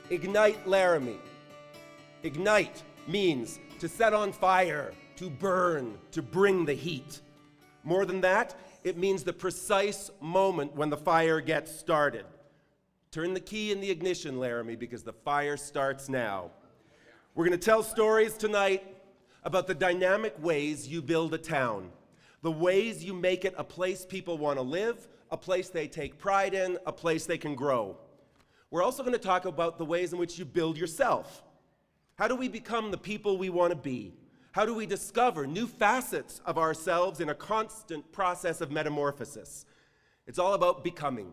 Ignite Laramie. Ignite means to set on fire, to burn, to bring the heat. More than that, it means the precise moment when the fire gets started. Turn the key in the ignition, Laramie, because the fire starts now. We're going to tell stories tonight about the dynamic ways you build a town, the ways you make it a place people want to live, a place they take pride in, a place they can grow. We're also going to talk about the ways in which you build yourself. How do we become the people we want to be? How do we discover new facets of ourselves in a constant process of metamorphosis? It's all about becoming,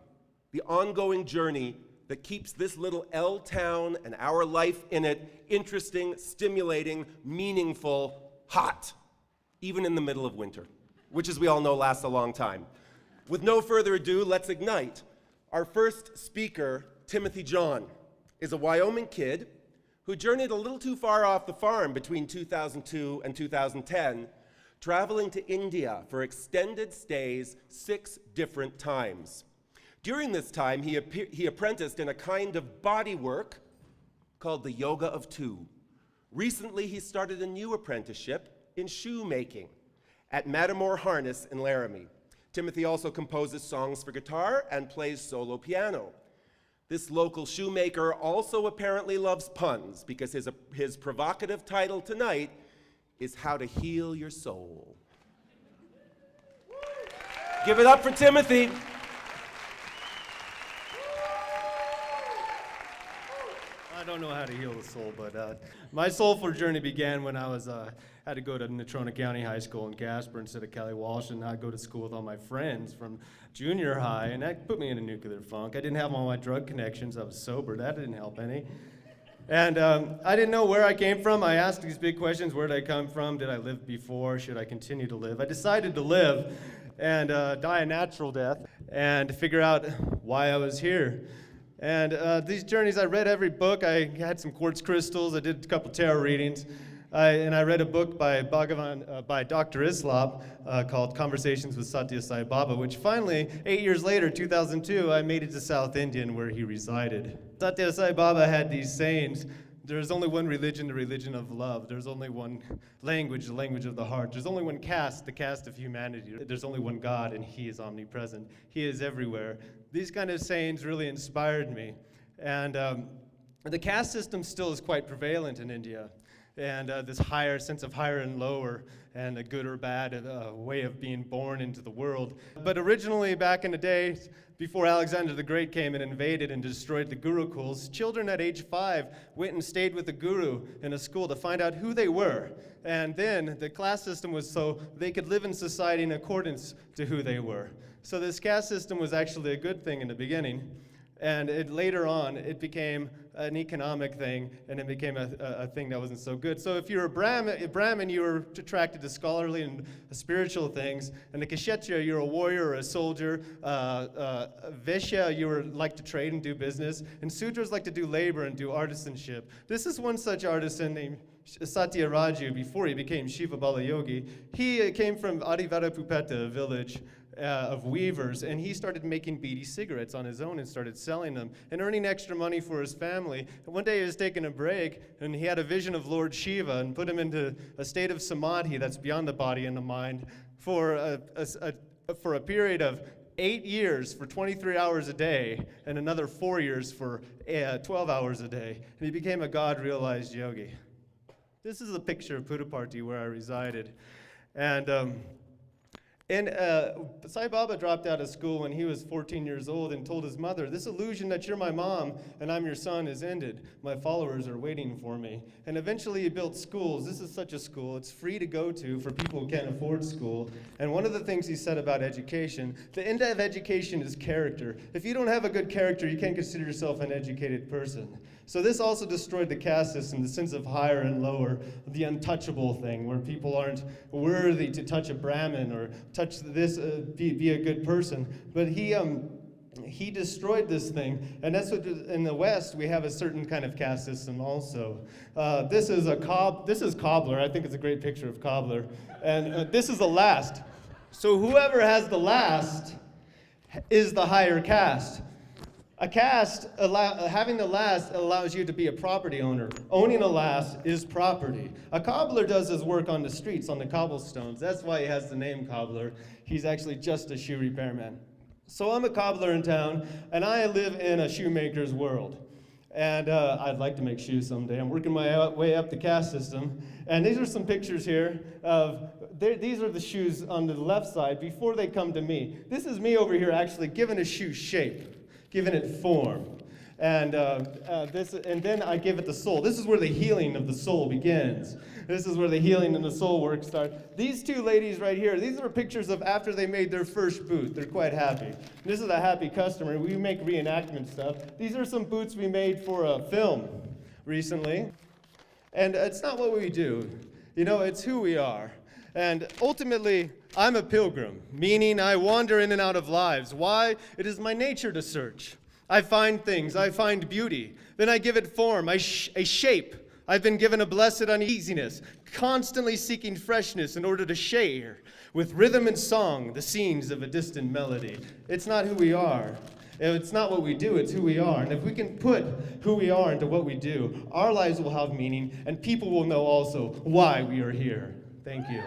the ongoing journey that keeps this little L town and our life in it interesting, stimulating, meaningful, hot, even in the middle of winter, which, as we all know, lasts a long time. With no further ado, let's ignite. Our first speaker, Timothy John, is a Wyoming kid who journeyed a little too far off the farm between 2002 and 2010, traveling to India for extended stays 6 different times. During this time, he apprenticed in a kind of body work called the Yoga of Two. Recently, he started a new apprenticeship in shoemaking at Matamore Harness in Laramie. Timothy also composes songs for guitar and plays solo piano. This local shoemaker also apparently loves puns because his provocative title tonight is How to Heal Your Soul. Give it up for Timothy. I don't know how to heal the soul, but my soulful journey began when I had to go to Natrona County High School in Casper instead of Kelly Walsh, and I'd go to school with all my friends from junior high, and that put me in a nuclear funk. I didn't have all my drug connections. I was sober. That didn't help any. And I didn't know where I came from. I asked these big questions. Where did I come from? Did I live before? Should I continue to live? I decided to live and die a natural death and figure out why I was here. And these journeys, I read every book. I had some quartz crystals. I did a couple tarot readings. And I read a book by Dr. Islop called Conversations with Satya Sai Baba, which finally, 8 years later, 2002, I made it to South India where he resided. Satya Sai Baba had these sayings: there's only one religion, the religion of love. There's only one language, the language of the heart. There's only one caste, the caste of humanity. There's only one God, and He is omnipresent. He is everywhere. These kind of sayings really inspired me. And the caste system still is quite prevalent in India. And this higher sense of higher and lower, and a good or bad way of being born into the world. But originally, back in the day, before Alexander the Great came and invaded and destroyed the Gurukuls, children at age 5 went and stayed with the guru in a school to find out who they were. And then the class system was so they could live in society in accordance to who they were. So this caste system was actually a good thing in the beginning. And later on, it became an economic thing, and it became a thing that wasn't so good. So if you're a Brahmin, you were attracted to scholarly and spiritual things. And a Kshatriya, you're a warrior or a soldier. Vaishya, you were like to trade and do business. And Sudras like to do labor and do artisanship. This is one such artisan named Satyaraju before he became Shiva Bala Yogi. He came from Adivarapupeta, a village of weavers, and he started making beady cigarettes on his own and started selling them and earning extra money for his family. And one day he was taking a break, and he had a vision of Lord Shiva and put him into a state of samadhi that's beyond the body and the mind for a period of 8 years for 23 hours a day and another 4 years for 12 hours a day. And he became a God-realized yogi. This is a picture of Puttaparthi where I resided. And Sai Baba dropped out of school when he was 14 years old and told his mother, "This illusion that you're my mom and I'm your son is ended. My followers are waiting for me." And eventually he built schools. This is such a school. It's free to go to for people who can't afford school. And one of the things he said about education, the end of education is character. If you don't have a good character, you can't consider yourself an educated person. So this also destroyed the caste system, the sense of higher and lower, the untouchable thing, where people aren't worthy to touch a Brahmin or touch this, be a good person. But he destroyed this thing, and that's what in the West we have a certain kind of caste system also. This is cobbler. I think it's a great picture of cobbler, and this is the last. So whoever has the last is the higher caste. A cast, having the last allows you to be a property owner. Owning a last is property. A cobbler does his work on the streets, on the cobblestones. That's why he has the name cobbler. He's actually just a shoe repairman. So I'm a cobbler in town, and I live in a shoemaker's world. And I'd like to make shoes someday. I'm working my way up the caste system. And these are some pictures here of, these are the shoes on the left side before they come to me. This is me over here actually giving a shoe shape, giving it form. And then I give it the soul. This is where the healing of the soul begins. This is where the healing and the soul work starts. These two ladies right here, these are pictures of after they made their first boot. They're quite happy. This is a happy customer. We make reenactment stuff. These are some boots we made for a film recently. And it's not what we do. You know, it's who we are. And ultimately, I'm a pilgrim, meaning I wander in and out of lives. Why? It is my nature to search. I find things, I find beauty. Then I give it form, a shape. I've been given a blessed uneasiness, constantly seeking freshness in order to share with rhythm and song the scenes of a distant melody. It's not who we are. It's not what we do, it's who we are. And if we can put who we are into what we do, our lives will have meaning, and people will know also why we are here. Thank you.